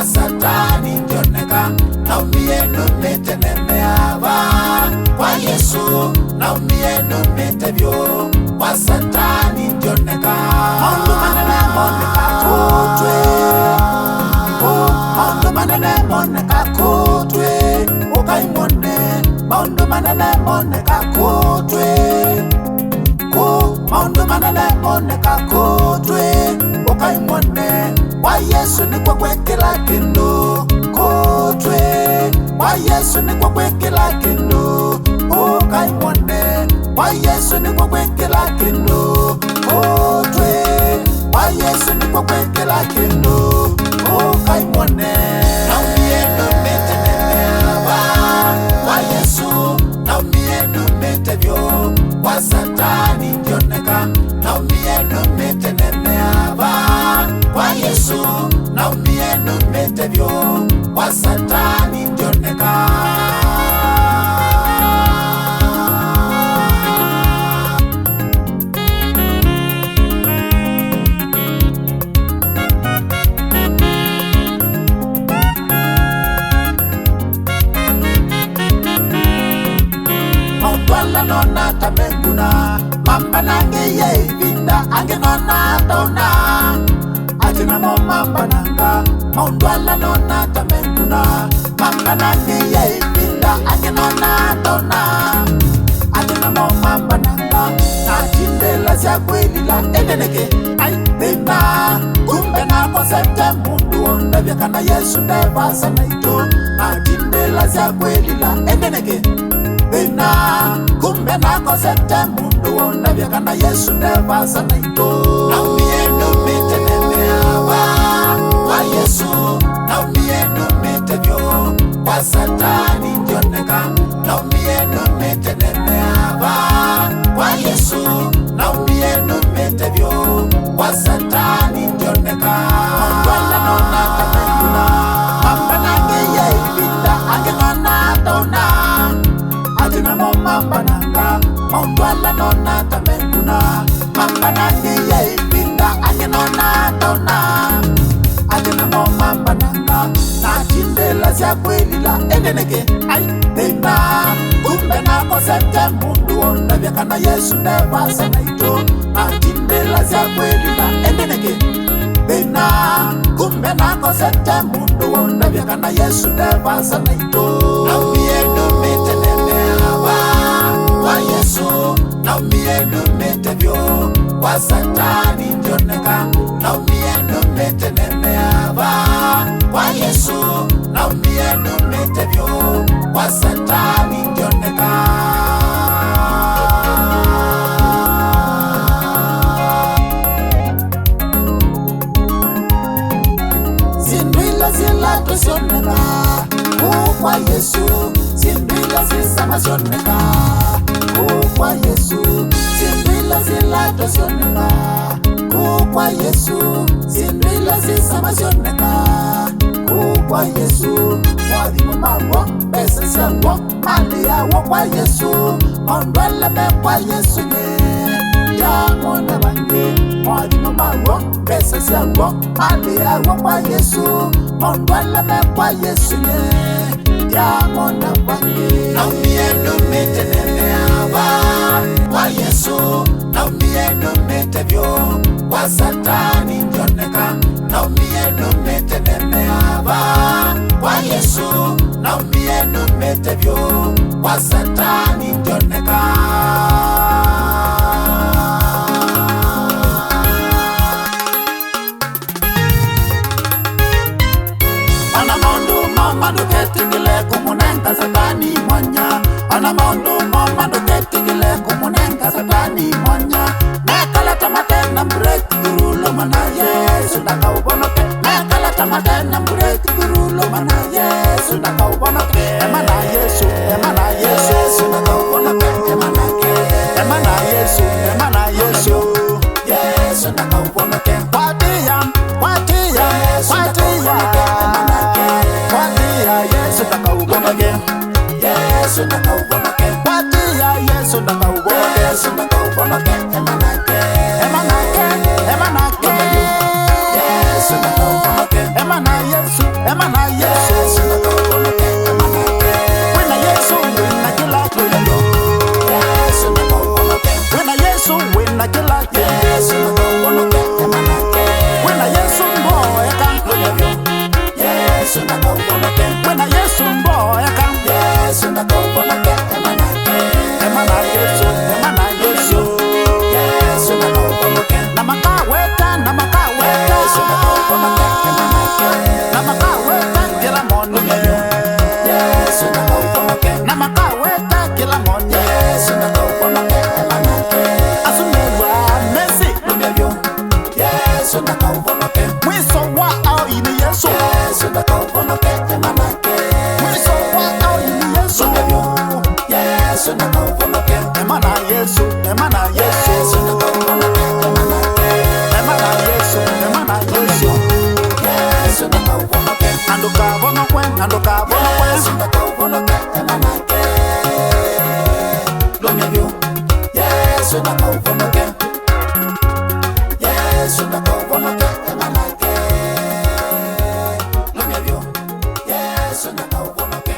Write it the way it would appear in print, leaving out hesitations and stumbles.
Satani ndioneka naumie numetenemeava kwa Yesu naumie numetevyo kwa Satani ndioneka maundu manene moneka kutwe maundu manene moneka kutwe ukaimone maundu manene moneka kutwe maundu manene moneka kutwe ukaimone kwa Yesu ni kwa kwekela kindu kutwe kwa Yesu ni kwa kwekela kindu ukaimone kwa Yesu ni kwa kwekela kindu kutwe kwa Yesu ni kwa kwekela kindu ukaimone naumie numetenemeava kwa Yesu naumie numetevyo kwa Satani ndioneka naumie numetenemeava kwa Yesu naumie numetevyo kwa Satani ndioneka mautwala nona tamenguna mamba nange ye ibinda ange nona tauna atina mo mamba nanga mautwala nona tamenguna mamba nange ye ibinda ange nona tauna atina mo mamba nanga na chindela za kweli la eneneke ai bina kumbe na konsepte mundu onda vyakana Yesu ndeva sana ito na chindela za kweli la eneneke bina kumbe na konsepte mundu onda vyakana Yesu ndeva sana ito naumie numetenemeava kwa Yesu naumie numetevyo kwa Satani ndioneka naumie numetenemeava kwa Yesu naumie numetevyo kwa Satani ndioneka mautwala nona tamenguna mamba nange ye ibinda ange nona tauna atina mo mamba nanga mautwala nona tamenguna mamba nange ye ibinda ange nona tauna atina mo mamba nanga na chindela za kweli la eneneke ai bina kumbe na konsepte mundu onda vyakana Yesu ndeva sana ito na chindela za kweli la eneneke bina kumbe na konsepte mundu onda vyakana Yesu ndeva sana ito naumie numetenemeava kwa Yesu naumie numetevyo kwa Satani ndioneka naumie numetenemeava kwa Yesu naumie numetevyo kwa Satani ndioneka zindwila zilato sioneka kwa Yesu zindwila zisama sioneka kwa Yesu zindwila zilato sioneka kwa Yesu zindwila zisama sioneka kwa Yesu mwadhimu mawo pesa siawo mali yawo kwa Yesu ondwele me kwa Yesu nye ya mona bangi mwadhimu mawo pesa siawo mali yawo kwa Yesu ondwele me kwa Yesu nye ya mona bangi naumie numetenemeava kwa Yesu naumie numetevyo kwa Satani ndioneka naumie numetenemeava kwa Yesu naumie numetevyo kwa Satani ndioneka ana maundu mamando ketingile kumunenga Satani mwanya ana maundu mamando ketingile kumunenga Satani mwanya nekala tamatena mbreki gurulo mana Yesu ndakaubonoke nekala tamatena mbreki gurulo mana Yesu ndakaubonoke emana Yesu Yesu ndakaubonoke watia Yesu ndakaubonoke Yesu ndakaubonoke emanake emanake emanake Yesu ndakaubonoke emana Yesu emana Yesu ndakaubonoke emanake wena Yesu wena kila kitu Yesu ndakaubonoke wena Yesu wena kila kitu Yesu ndakaubonoke emanake wena Yesu mboya kankoyavyo Yesu ndakaubonoke wena Yesu mboya kan Yesu ndakaubonoke emanake emana Yesu emana Yesu Yesu ndakaubonoke namakaweta Yesu ndakaubonoke emanake namakaweta kila mono Yesu ndakaubonoke namakaweta kila mono Yesu ndakaubonoke emanake asumewa mesi lumevyo Yesu ndakaubonoke mwiso wa au ini Yesu Yesu ndakaubonoke emanake mwiso wa au ini Yesu lumevyo Yesu ndakaubonoke emana Yesu emana Yesu Yesu ndakaubonoke emanake emana Yesu emana Yesu Yesu ndakaubonoke andukabonokwe Yesu ndakaubonoke emanake lumevyo Yesu ndakaubonoke Yesu ndakaubonoke emanake lumevyo Yesu ndakaubonoke